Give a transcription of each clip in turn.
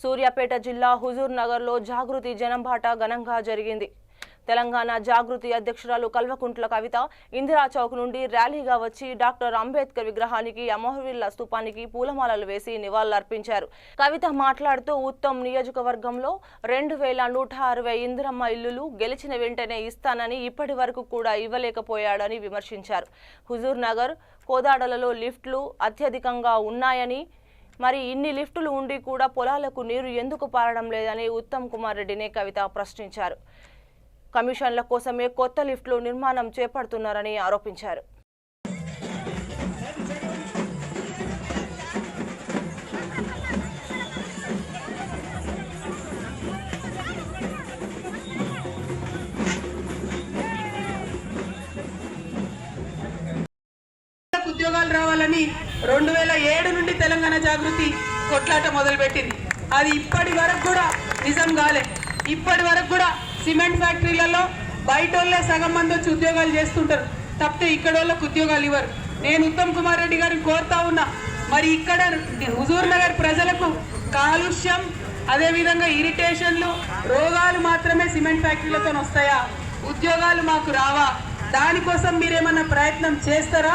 సూర్యాపేట జిల్లా హుజూర్ నగర్ లో జాగృతి జనంబాట ఘనంగా జరిగింది. తెలంగాణ జాగృతి అధ్యక్షురాలు కల్వకుంట్ల కవిత ఇందిరా చౌక్ నుండి ర్యాలీగా వచ్చి డాక్టర్ అంబేద్కర్ విగ్రహానికి అమరవీరుల స్తూపానికి పూలమాలలు వేసి నివాళులర్పించారు. కవిత మాట్లాడుతూ ఉత్తమ్ నియోజకవర్గంలో 2160 ఇందిరమ్మ ఇల్లులు గెలిచిన వెంటనే ఇస్తానని ఇప్పటి వరకు కూడా ఇవ్వలేకపోయాడని విమర్శించారు. హుజూర్ నగర్ కోదాడలలో లిఫ్ట్లు అత్యధికంగా ఉన్నాయని, మరి ఇన్ని లిఫ్టులు ఉండి కూడా పొలాలకు నీరు ఎందుకు పారడం లేదని ఉత్తమ్ కుమార్ రెడ్డిని కవిత ప్రశ్నించారు. కమిషన్ల కోసమే కొత్త లిఫ్టులు నిర్మాణం చేపడుతున్నారని ఆరోపించారు. ఉద్యోగాలు రావాలని 2007 నుండి తెలంగాణ జాగృతి కొట్లాట మొదలుపెట్టింది. అది ఇప్పటి వరకు కూడా నిజం కాలే. ఇప్పటి వరకు కూడా సిమెంట్ ఫ్యాక్టరీలలో బయట వాళ్ళే సగం మంది వచ్చి ఉద్యోగాలు చేస్తుంటారు తప్పితే ఇక్కడ వాళ్ళకు ఉద్యోగాలు ఇవ్వరు. నేను ఉత్తమ్ కుమార్ రెడ్డి గారిని కోరుతా ఉన్నా, మరి ఇక్కడ హుజూర్ నగర్ ప్రజలకు కాలుష్యం, అదేవిధంగా ఇరిటేషన్లు, రోగాలు మాత్రమే సిమెంట్ ఫ్యాక్టరీలతో వస్తాయా? ఉద్యోగాలు మాకు రావా? దానికోసం మీరేమన్నా ప్రయత్నం చేస్తారా,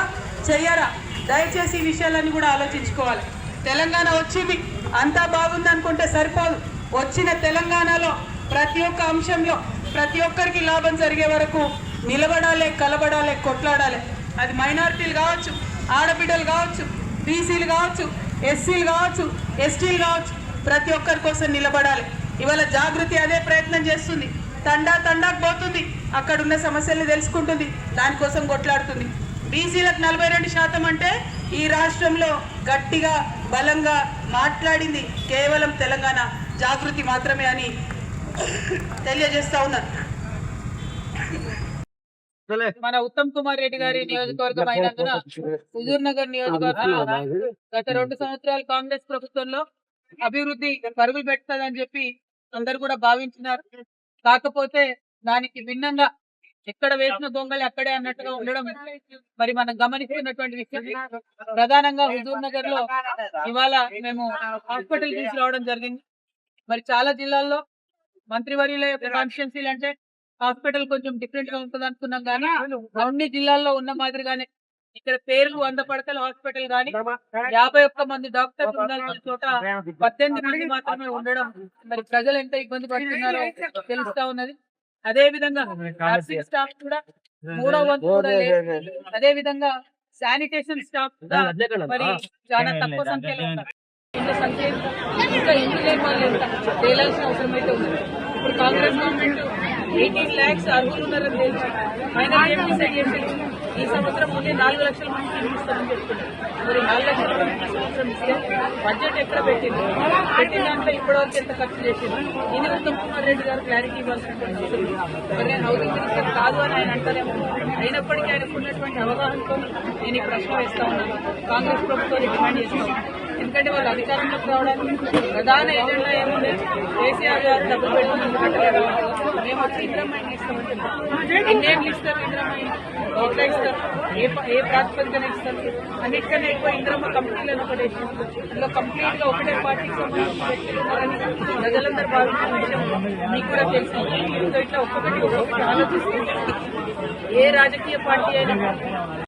చెయ్యరా? దయచేసి ఈ విషయాలన్నీ కూడా ఆలోచించుకోవాలి. తెలంగాణ వచ్చింది, అంతా బాగుంది అనుకుంటే సరిపోదు. వచ్చిన తెలంగాణలో ప్రతి ఒక్క అంశంలో ప్రతి ఒక్కరికి లాభం జరిగే వరకు నిలబడాలి, కలబడాలి, కొట్లాడాలి. అది మైనారిటీలు కావచ్చు, ఆడబిడ్డలు కావచ్చు, బీసీలు కావచ్చు, ఎస్సీలు కావచ్చు, ఎస్టీలు కావచ్చు, ప్రతి ఒక్కరి కోసం నిలబడాలి. ఇవాళ జాగృతి అదే ప్రయత్నం చేస్తుంది. తండాకు పోతుంది, అక్కడ ఉన్న సమస్యల్ని తెలుసుకుంటుంది, దానికోసం కొట్లాడుతుంది. బీసీలకు 42% అంటే ఈ రాష్ట్రంలో గట్టిగా బలంగా మాట్లాడింది కేవలం తెలంగాణ జాగృతి మాత్రమే అని తెలియజేస్తా ఉన్నారు. మన ఉత్తమ్ కుమార్ రెడ్డి గారి నియోజకవర్గం అయినందున హుజూర్ నగర్ నియోజకవర్గంలో గత 2 సంవత్సరాలు కాంగ్రెస్ ప్రభుత్వంలో అభివృద్ధి పరుగులు పెడతాదని చెప్పి అందరు కూడా భావించినారు. కాకపోతే దానికి భిన్నంగా ఎక్కడ వేసిన దొంగలు అక్కడే అన్నట్టుగా ఉండడం మరి మనం గమనిస్తున్నటువంటి విషయం. ప్రధానంగా హుజూర్ నగర్ లో ఇవాళ మేము హాస్పిటల్ తీసుకురావడం జరిగింది. మరి చాలా జిల్లాల్లో మంత్రివర్యుల యొక్క కాన్స్టిట్యున్సీలు అంటే హాస్పిటల్ కొంచెం డిఫరెంట్ గా ఉంటుంది అనుకున్నాం, కానీ అన్ని జిల్లాల్లో ఉన్న మాదిరిగానే ఇక్కడ పేర్లు 100 పడకల హాస్పిటల్ కానీ 51 మంది డాక్టర్లు ఉండాల్సిన చోట 18 మంది మాత్రమే ఉండడం మరి ప్రజలు ఎంత ఇబ్బంది పడుతున్నారో తెలుస్తా ఉన్నది. అదే విధంగా నర్సింగ్ స్టాఫ్ కూడా 3వ వంతు కూడా లేదు. అదే విధంగా శానిటేషన్ స్టాఫ్ మరి చాలా తక్కువ సంఖ్యలో ఉన్నారు. ఇంకా ఇంటి లేని వాళ్ళు ఎంత తేలాల్సిన అవసరం అయితే ఉంది. ఇప్పుడు కాంగ్రెస్ గవర్నమెంట్ 18 lakhs అర్హులు ఉన్నారని తెలిసి ఫైనల్ ఏం డిసైడ్ చేసింది, ఈ సంవత్సరం ఉంటే 4 లక్షల మందికి ఇస్తామని చెప్తున్నారు. మరి 4 లక్షల మందికి ఈ సంవత్సరం ఇస్తే బడ్జెట్ ఎక్కడ పెట్టింది, పెట్టిన దాంట్లో ఇప్పటివరకు ఎంత ఖర్చు చేసింది, ఇది ఉత్తమ్ కుమార్ రెడ్డి గారు క్లారిటీ ఇవ్వాల్సినటువంటి అవసరం. మరి నేను హౌసింగ్ మినిస్టర్ కాదు అని ఆయన అంటారేమో, అయినప్పటికీ ఆయనకు ఉన్నటువంటి అవగాహనతో నేను ఈ ప్రశ్న వేస్తా ఉన్నాను. కాంగ్రెస్ ప్రభుత్వాన్ని డిమాండ్ చేస్తాను. ఎందుకంటే వాళ్ళు అధికారంలోకి రావడానికి ప్రధాన ఎజెండా ఏముంది, కేసీఆర్ గారు డబ్బులు పెట్టుకుని మేము వచ్చి ఇందిరమ్మ ఇస్తామని చెప్పారు. ఎన్నేళ్ళు ఇస్తారు ఇందిరమ్మ, ఎట్లా ఇస్తారు, ఏ ప్రాతిపదికన ఇస్తారు? అన్నిటికన్నా ఎక్కువ ఇందిరమ్మ కంపెనీలను పడేసి అందులో కంప్లీట్ గా ఒకటే పార్టీకి సంబంధించిన వ్యక్తులు ఉన్నారని ప్రజలందరూ భావించిన విషయం మీకు కూడా తెలుసు. ఇట్లా ఒక్కొక్కటి ఆలోచిస్తుంది. ఏ రాజకీయ పార్టీ అయినా